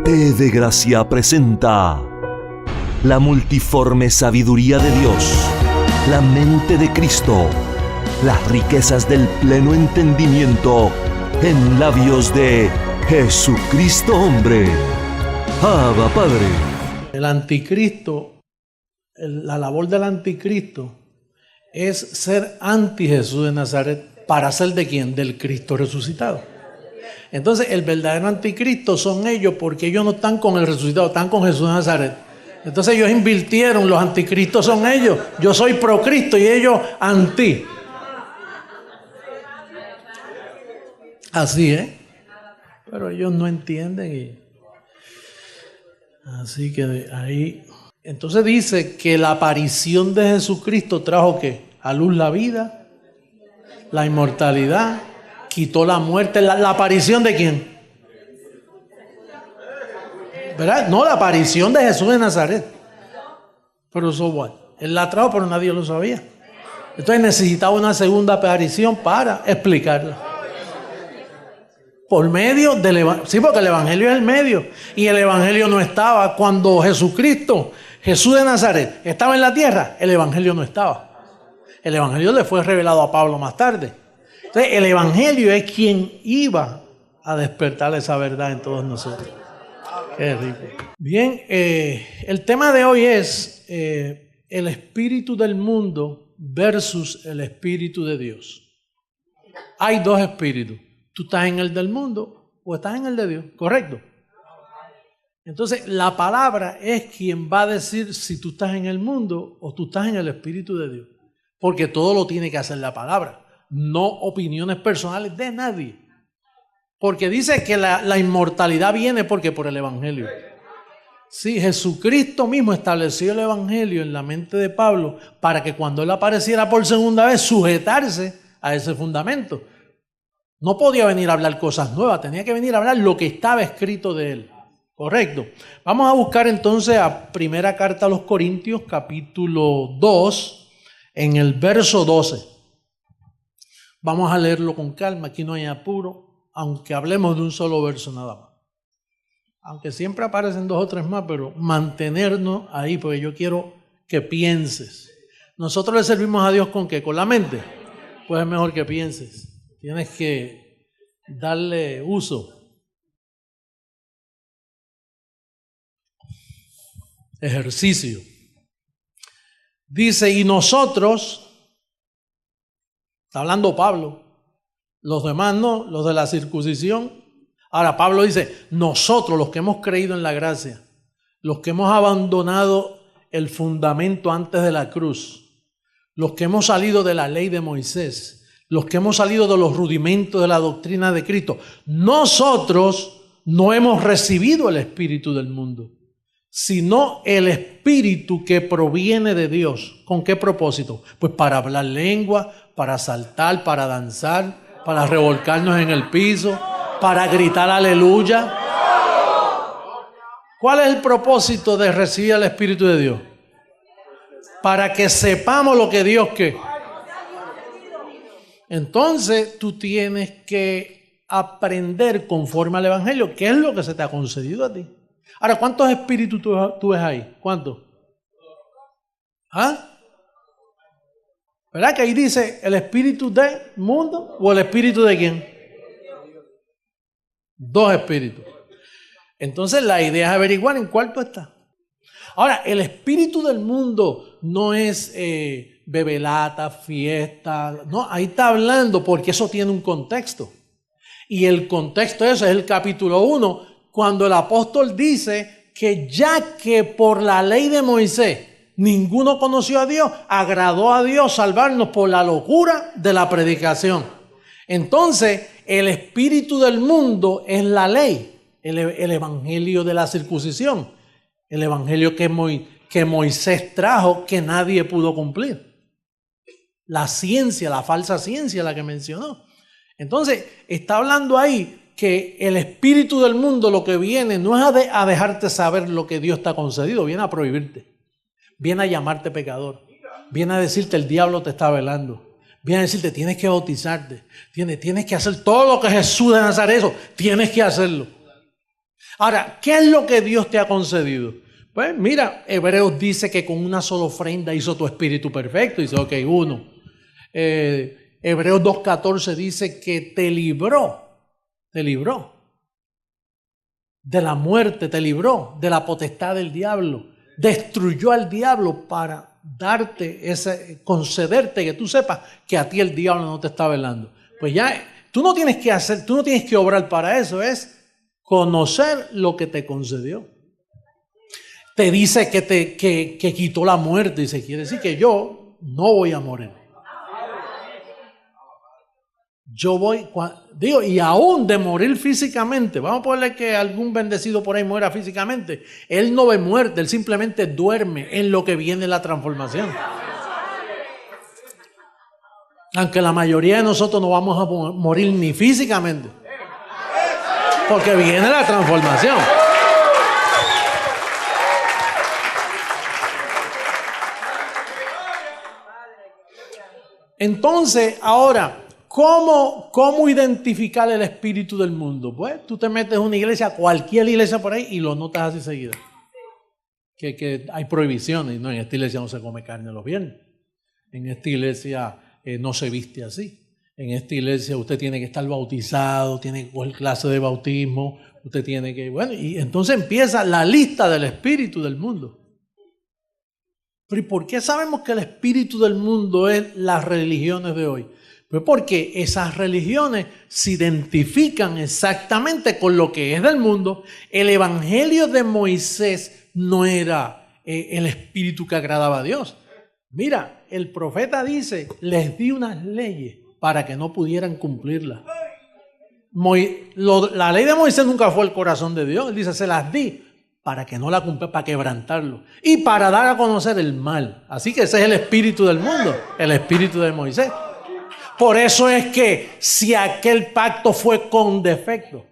Té de Gracia presenta la multiforme sabiduría de Dios, la mente de Cristo, las riquezas del pleno entendimiento en labios de Jesucristo hombre. Abba Padre. El anticristo, la labor del anticristo es ser anti Jesús de Nazaret. ¿Para ser de quién? Del Cristo resucitado. Entonces el verdadero anticristo son ellos, porque ellos no están con el resucitado, están con Jesús de Nazaret. Entonces ellos invirtieron, los anticristos son ellos. Yo soy pro Cristo y ellos anti. Así es. Pero ellos no entienden. Así que ahí. Entonces dice que la aparición de Jesucristo trajo ¿qué? A luz la vida, la inmortalidad, quitó la muerte. ¿La aparición de quién? ¿Verdad? No, la aparición de Jesús de Nazaret. Pero eso bueno, él la trajo, pero nadie lo sabía. Entonces necesitaba una segunda aparición para explicarla. Por medio del Evangelio. Sí, porque el Evangelio es el medio. Y el Evangelio no estaba cuando Jesucristo, Jesús de Nazaret, estaba en la tierra. El Evangelio no estaba. El Evangelio le fue revelado a Pablo más tarde. Entonces el Evangelio es quien iba a despertar esa verdad en todos nosotros. Qué rico. Bien, el tema de hoy es el espíritu del mundo versus el espíritu de Dios. Hay dos espíritus. Tú estás en el del mundo o estás en el de Dios, ¿correcto? Entonces la palabra es quien va a decir si tú estás en el mundo o tú estás en el espíritu de Dios. Porque todo lo tiene que hacer la palabra, no opiniones personales de nadie. Porque dice que la inmortalidad viene porque por el Evangelio. Sí, Jesucristo mismo estableció el Evangelio en la mente de Pablo para que cuando él apareciera por segunda vez sujetarse a ese fundamento. No podía venir a hablar cosas nuevas, tenía que venir a hablar lo que estaba escrito de él. Correcto. Vamos a buscar entonces a primera carta a los Corintios, capítulo 2, en el verso 12. Vamos a leerlo con calma, aquí no hay apuro, aunque hablemos de un solo verso nada más. Aunque siempre aparecen dos o tres más, pero mantenernos ahí, porque yo quiero que pienses. Nosotros le servimos a Dios ¿con qué? ¿Con la mente? Pues es mejor que pienses. Tienes que darle uso. Ejercicio. Dice, y nosotros, está hablando Pablo, los demás no, los de la circuncisión. Ahora Pablo dice, nosotros los que hemos creído en la gracia, los que hemos abandonado el fundamento antes de la cruz, los que hemos salido de la ley de Moisés, los que hemos salido de los rudimentos de la doctrina de Cristo, nosotros no hemos recibido el espíritu del mundo, sino el espíritu que proviene de Dios. ¿Con qué propósito? Pues para hablar lengua, para saltar, para danzar, para revolcarnos en el piso, para gritar aleluya. ¿Cuál es el propósito de recibir el espíritu de Dios? Para que sepamos lo que Dios quiere. Entonces tú tienes que aprender conforme al Evangelio, qué es lo que se te ha concedido a ti. Ahora, ¿cuántos espíritus tú ves ahí? ¿Cuántos? ¿Ah? ¿Verdad que ahí dice el espíritu del mundo o el espíritu de quién? Dos espíritus. Entonces la idea es averiguar en cuál tú estás. Ahora, el espíritu del mundo no es bebelata, fiesta. No, ahí está hablando porque eso tiene un contexto. Y el contexto de eso es el capítulo 1, cuando el apóstol dice que ya que por la ley de Moisés ninguno conoció a Dios, agradó a Dios salvarnos por la locura de la predicación. Entonces, el espíritu del mundo es la ley, el evangelio de la circuncisión, el evangelio que Moisés trajo que nadie pudo cumplir. La ciencia, la falsa ciencia, la que mencionó. Entonces, está hablando ahí que el espíritu del mundo lo que viene no es a dejarte saber lo que Dios te ha concedido, viene a prohibirte, viene a llamarte pecador, viene a decirte el diablo te está velando, viene a decirte tienes que bautizarte, tienes que hacer todo lo que Jesús de Nazaret hizo, tienes que hacerlo. Ahora, ¿qué es lo que Dios te ha concedido? Pues mira, Hebreos dice que con una sola ofrenda hizo tu espíritu perfecto. Dice, ok, uno. Hebreos 2.14 dice que te libró de la muerte, te libró de la potestad del diablo. Destruyó al diablo para concederte que tú sepas que a ti el diablo no te está velando. Pues ya, tú no tienes que obrar para eso, es conocer lo que te concedió. Te dice que quitó la muerte, dice, quiere decir que yo no voy a morir. Yo voy, y aún de morir físicamente, vamos a ponerle que algún bendecido por ahí muera físicamente, él no ve muerte, él simplemente duerme en lo que viene la transformación. Aunque la mayoría de nosotros no vamos a morir ni físicamente, porque viene la transformación. Entonces, ahora, ¿cómo identificar el espíritu del mundo? Pues tú te metes en una iglesia, cualquier iglesia por ahí, y lo notas así seguido. Que hay prohibiciones, ¿no? En esta iglesia no se come carne los viernes. En esta iglesia no se viste así. En esta iglesia usted tiene que estar bautizado, tiene que coger clase de bautismo, usted tiene que... Bueno, y entonces empieza la lista del espíritu del mundo. Pero ¿y por qué sabemos que el espíritu del mundo es las religiones de hoy? Pues porque esas religiones se identifican exactamente con lo que es del mundo. El evangelio de Moisés no era el espíritu que agradaba a Dios. Mira, el profeta dice, les di unas leyes para que no pudieran cumplirlas. La ley de Moisés nunca fue el corazón de Dios. Él dice, se las di para que no la cumpla, para quebrantarlo y para dar a conocer el mal. Así que ese es el espíritu del mundo, el espíritu de Moisés. Por eso es que si aquel pacto fue con defecto,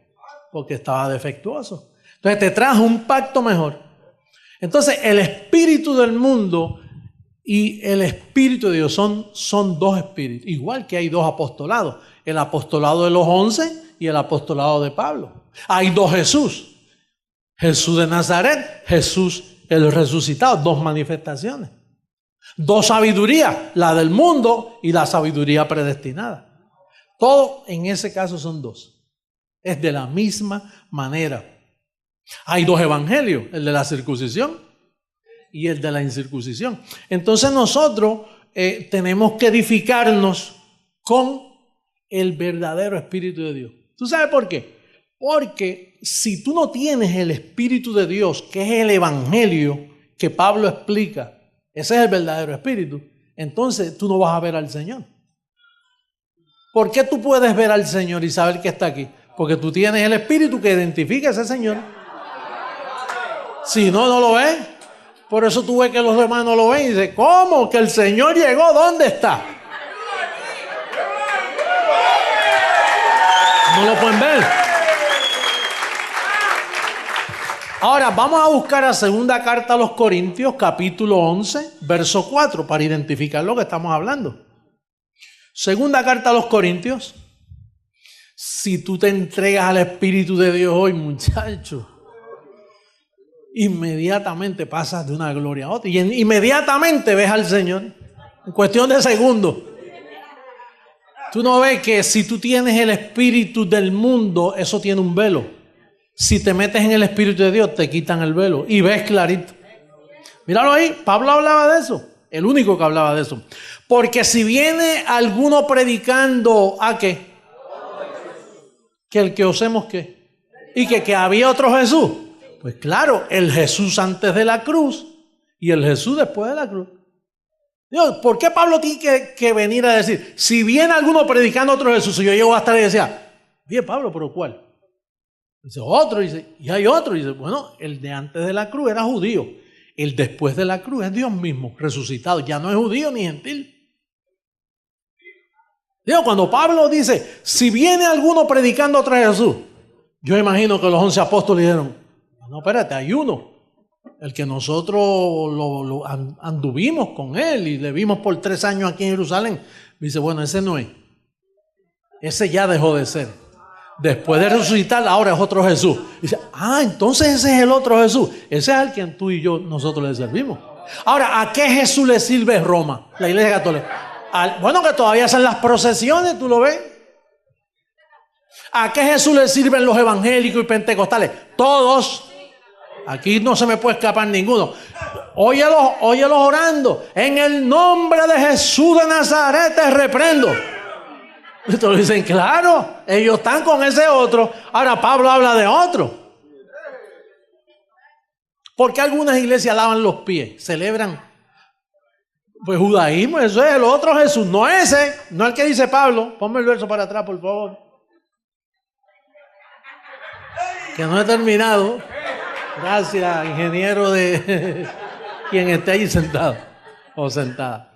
porque estaba defectuoso, entonces te trajo un pacto mejor. Entonces el espíritu del mundo y el espíritu de Dios son dos espíritus, igual que hay dos apostolados, el apostolado de los 11 y el apostolado de Pablo. Hay dos Jesús. Jesús de Nazaret, Jesús el resucitado, dos manifestaciones. Dos sabidurías, la del mundo y la sabiduría predestinada. Todo en ese caso son dos. Es de la misma manera. Hay dos evangelios, el de la circuncisión y el de la incircuncisión. Entonces nosotros tenemos que edificarnos con el verdadero Espíritu de Dios. ¿Tú sabes por qué? Porque si tú no tienes el Espíritu de Dios, que es el evangelio que Pablo explica, ese es el verdadero Espíritu, entonces tú no vas a ver al Señor. ¿Por qué tú puedes ver al Señor y saber que está aquí? Porque tú tienes el Espíritu que identifica a ese Señor. Si no, no lo ves. Por eso tú ves que los demás no lo ven y dices, ¿cómo? ¿Que el Señor llegó? ¿Dónde está? No lo pueden ver. Ahora vamos a buscar a segunda carta a los Corintios, capítulo 11, verso 4, para identificar lo que estamos hablando. Segunda carta a los Corintios. Si tú te entregas al Espíritu de Dios hoy, muchacho, inmediatamente pasas de una gloria a otra. Y inmediatamente ves al Señor. En cuestión de segundos. Tú no ves que si tú tienes el espíritu del mundo, eso tiene un velo. Si te metes en el Espíritu de Dios, te quitan el velo y ves clarito. Míralo ahí, Pablo hablaba de eso. El único que hablaba de eso. Porque si viene alguno predicando, ¿a qué? Que el que osemos qué. Y que había otro Jesús. Pues claro, el Jesús antes de la cruz y el Jesús después de la cruz. Dios, ¿por qué Pablo tiene que venir a decir, si viene alguno predicando otro Jesús, y yo llego hasta ahí y decía, bien Pablo, pero ¿cuál? Dice otro, dice, y hay otro, dice, bueno, el de antes de la cruz era judío, el después de la cruz es Dios mismo, resucitado, ya no es judío ni gentil. Digo, cuando Pablo dice, si viene alguno predicando otro Jesús, yo imagino que los 11 apóstoles dijeron, no, espérate, hay uno, el que nosotros anduvimos con él y le vimos por 3 años aquí en Jerusalén. Dice, bueno, ese no es, ese ya dejó de ser. Después de resucitar, ahora es otro Jesús. Y dice, entonces ese es el otro Jesús. Ese es al quien tú y yo, nosotros le servimos. Ahora, ¿a qué Jesús le sirve Roma, la Iglesia Católica? Bueno, que todavía hacen las procesiones, ¿tú lo ves? ¿A qué Jesús le sirven los evangélicos y pentecostales? Todos. Aquí no se me puede escapar ninguno. Óyelos orando. En el nombre de Jesús de Nazaret te reprendo. Entonces dicen, claro, ellos están con ese otro. Ahora Pablo habla de otro. ¿Por qué algunas iglesias lavan los pies? Celebran, pues, judaísmo. Eso es el otro Jesús, no ese, no el que dice Pablo. Ponme el verso para atrás, por favor, que no he terminado. Gracias, ingeniero de quien esté ahí sentado o sentada.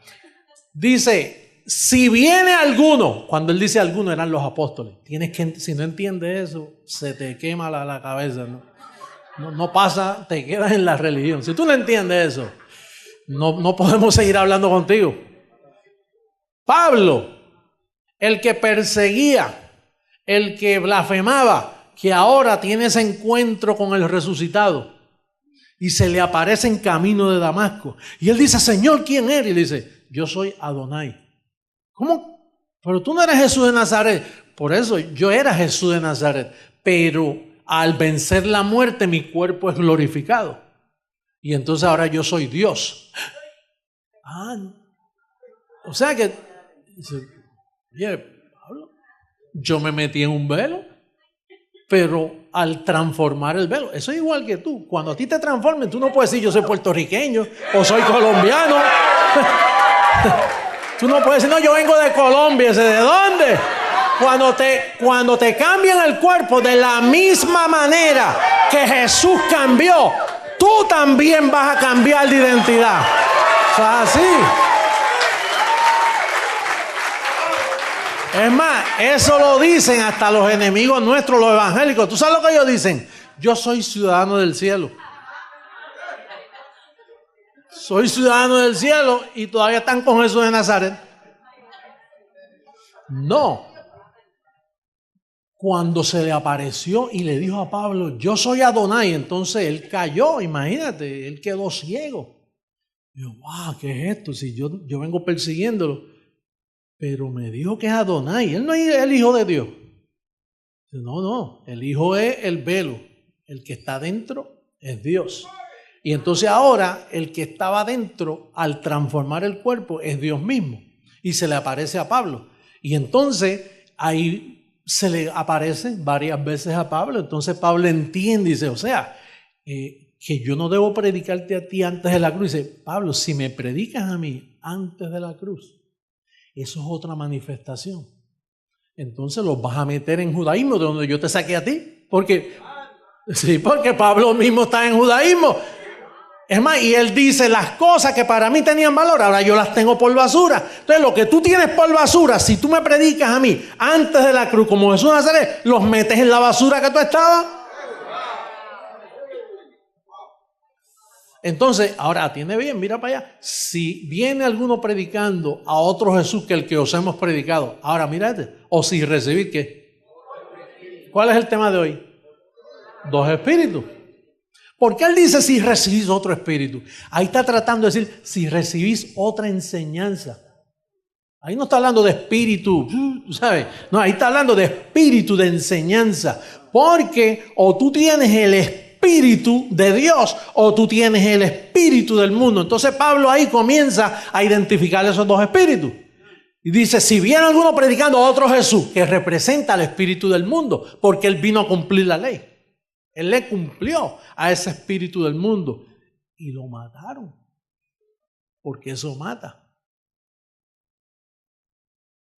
Dice, si viene alguno, cuando él dice alguno eran los apóstoles. Tienes que, si no entiendes eso, se te quema la cabeza, no pasa, te quedas en la religión. Si tú no entiendes eso, no podemos seguir hablando contigo. Pablo, el que perseguía, el que blasfemaba, que ahora tiene ese encuentro con el resucitado y se le aparece en camino de Damasco. Y él dice, Señor, ¿quién eres? Y le dice, yo soy Adonai. ¿Cómo? Pero tú no eres Jesús de Nazaret. Por eso yo era Jesús de Nazaret. Pero al vencer la muerte, mi cuerpo es glorificado. Y entonces ahora yo soy Dios. O sea que, oye, Pablo, yo me metí en un velo. Pero al transformar el velo, eso es igual que tú. Cuando a ti te transformen, tú no puedes decir yo soy puertorriqueño o soy colombiano. Tú no puedes decir, no, yo vengo de Colombia. ¿De dónde? Cuando te cambian el cuerpo de la misma manera que Jesús cambió, tú también vas a cambiar de identidad. O sea, así. Es más, eso lo dicen hasta los enemigos nuestros, los evangélicos. ¿Tú sabes lo que ellos dicen? Yo soy ciudadano del cielo. Soy ciudadano del cielo y todavía están con Jesús de Nazaret. No. Cuando se le apareció y le dijo a Pablo, yo soy Adonai, entonces él cayó, imagínate, él quedó ciego. Y yo, wow, ¿qué es esto? Si yo vengo persiguiéndolo. Pero me dijo que es Adonai. Él no es el hijo de Dios. No. El hijo es el velo. El que está dentro es Dios. Y entonces ahora el que estaba dentro, al transformar el cuerpo, es Dios mismo. Y se le aparece a Pablo. Y entonces ahí se le aparece varias veces a Pablo. Entonces Pablo entiende y dice, o sea, que yo no debo predicarte a ti antes de la cruz. Y dice, Pablo, si me predicas a mí antes de la cruz, eso es otra manifestación. Entonces los vas a meter en judaísmo, de donde yo te saqué a ti. Porque Pablo mismo está en judaísmo. Es más, y él dice, las cosas que para mí tenían valor, ahora yo las tengo por basura. Entonces lo que tú tienes por basura, si tú me predicas a mí antes de la cruz, como Jesús de Nazaret, los metes en la basura que tú estabas. Entonces, ahora atiende bien, mira para allá. Si viene alguno predicando a otro Jesús que el que os hemos predicado, ahora mírate, o si recibir ¿qué? ¿Cuál es el tema de hoy? Dos espíritus. ¿Por qué él dice si recibís otro espíritu? Ahí está tratando de decir si recibís otra enseñanza. Ahí no está hablando de espíritu, ¿sabes? No, ahí está hablando de espíritu de enseñanza. Porque o tú tienes el espíritu de Dios o tú tienes el espíritu del mundo. Entonces Pablo ahí comienza a identificar esos dos espíritus. Y dice, si viene alguno predicando a otro Jesús que representa al espíritu del mundo, porque él vino a cumplir la ley. Él le cumplió a ese espíritu del mundo y lo mataron. Porque eso mata.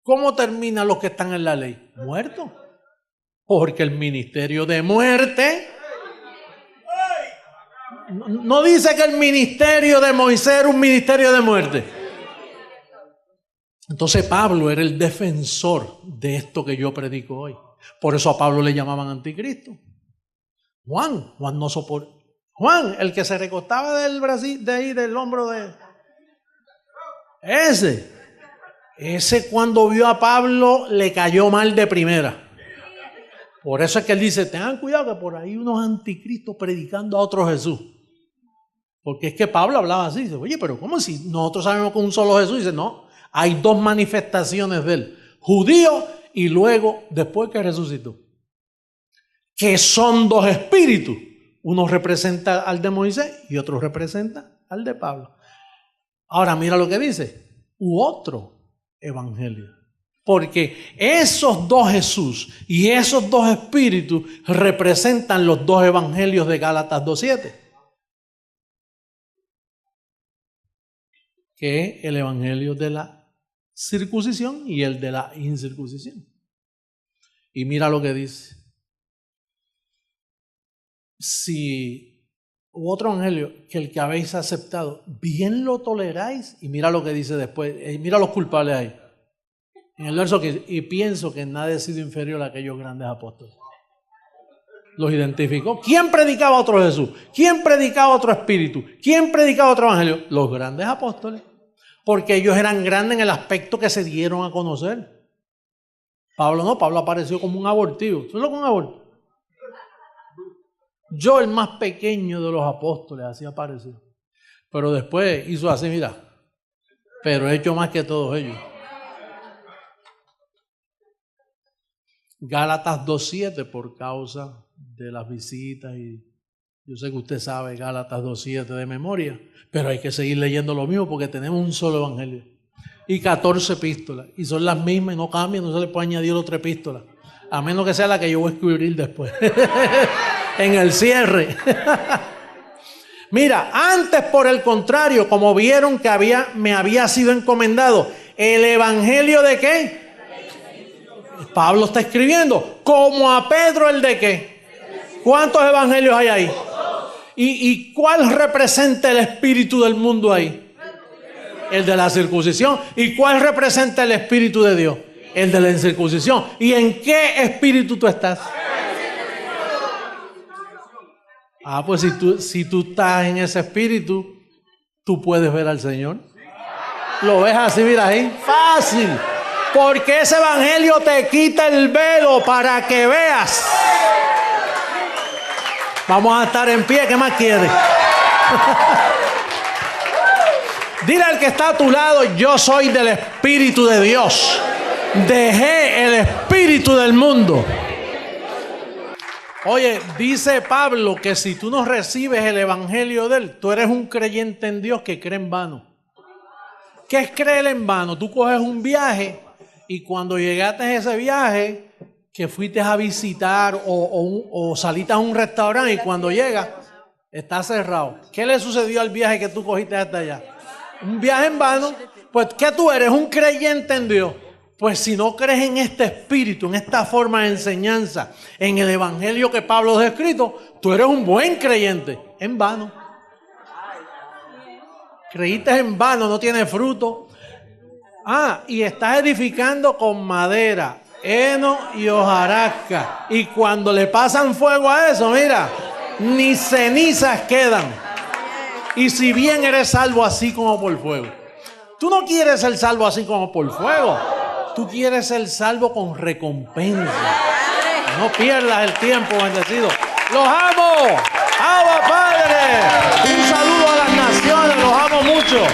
¿Cómo terminan los que están en la ley? Muertos. Porque el ministerio de muerte... No dice que el ministerio de Moisés era un ministerio de muerte. Entonces Pablo era el defensor de esto que yo predico hoy. Por eso a Pablo le llamaban anticristo. Juan no soportó. Juan, el que se recostaba del Brasil, de ahí, del hombro de... Ese cuando vio a Pablo le cayó mal de primera. Por eso es que él dice, tengan cuidado que por ahí unos anticristos predicando a otro Jesús. Porque es que Pablo hablaba así, dice, oye, pero ¿cómo si nosotros sabemos que un solo Jesús? Dice, no, hay dos manifestaciones de él, judío y luego después que resucitó. Que son dos espíritus. Uno representa al de Moisés y otro representa al de Pablo. Ahora mira lo que dice, u otro evangelio. Porque esos dos Jesús y esos dos espíritus representan los dos evangelios de Gálatas 2:7. Que es el evangelio de la circuncisión y el de la incircuncisión. Y mira lo que dice. Si otro evangelio que el que habéis aceptado, bien lo toleráis. Y mira lo que dice después, mira los culpables ahí. En el verso que y pienso que nadie ha sido inferior a aquellos grandes apóstoles. Los identificó. ¿Quién predicaba a otro Jesús? ¿Quién predicaba a otro espíritu? ¿Quién predicaba otro evangelio? Los grandes apóstoles. Porque ellos eran grandes en el aspecto que se dieron a conocer. Pablo no, Pablo apareció como un abortivo. ¿Tú sabes lo que es un aborto? Yo, el más pequeño de los apóstoles, así apareció. Pero después hizo así, mira. Pero he hecho más que todos ellos. Gálatas 2:7 por causa de las visitas y yo sé que usted sabe Gálatas 2:7 de memoria, pero hay que seguir leyendo lo mismo porque tenemos un solo evangelio y 14 epístolas y son las mismas y no cambian, no se le puede añadir otra epístola, a menos que sea la que yo voy a escribir después en el cierre. Mira, antes por el contrario, como vieron que me había sido encomendado el evangelio de ¿qué? Pablo está escribiendo, como a Pedro el de ¿qué? ¿Cuántos evangelios hay ahí? ¿Y cuál representa el espíritu del mundo ahí? El de la circuncisión. ¿Y cuál representa el espíritu de Dios? El de la incircuncisión. ¿Y en qué espíritu tú estás? Ah, pues si tú estás en ese espíritu, tú puedes ver al Señor. Lo ves así, mira ahí, fácil. Porque ese evangelio te quita el velo para que veas. Vamos a estar en pie, ¿qué más quieres? Dile al que está a tu lado, yo soy del Espíritu de Dios. Dejé el espíritu del mundo. Oye, dice Pablo que si tú no recibes el evangelio de él, tú eres un creyente en Dios que cree en vano. ¿Qué es creer en vano? Tú coges un viaje y cuando llegaste a ese viaje, que fuiste a visitar o saliste a un restaurante y cuando llegas, está cerrado. ¿Qué le sucedió al viaje que tú cogiste hasta allá? Un viaje en vano. Pues, ¿qué tú eres? Un creyente en Dios. Pues si no crees en este espíritu, en esta forma de enseñanza, en el evangelio que Pablo ha escrito, tú eres un buen creyente. En vano. Creíste en vano, no tiene fruto. Y estás edificando con madera, heno y hojarasca. Y cuando le pasan fuego a eso, mira, ni cenizas quedan. Y si bien eres salvo así como por fuego. Tú no quieres ser salvo así como por fuego. Tú quieres ser salvo con recompensa. No pierdas el tiempo, bendecido. ¡Los amo! ¡Abba, Padre! Un saludo a las naciones, los amo mucho.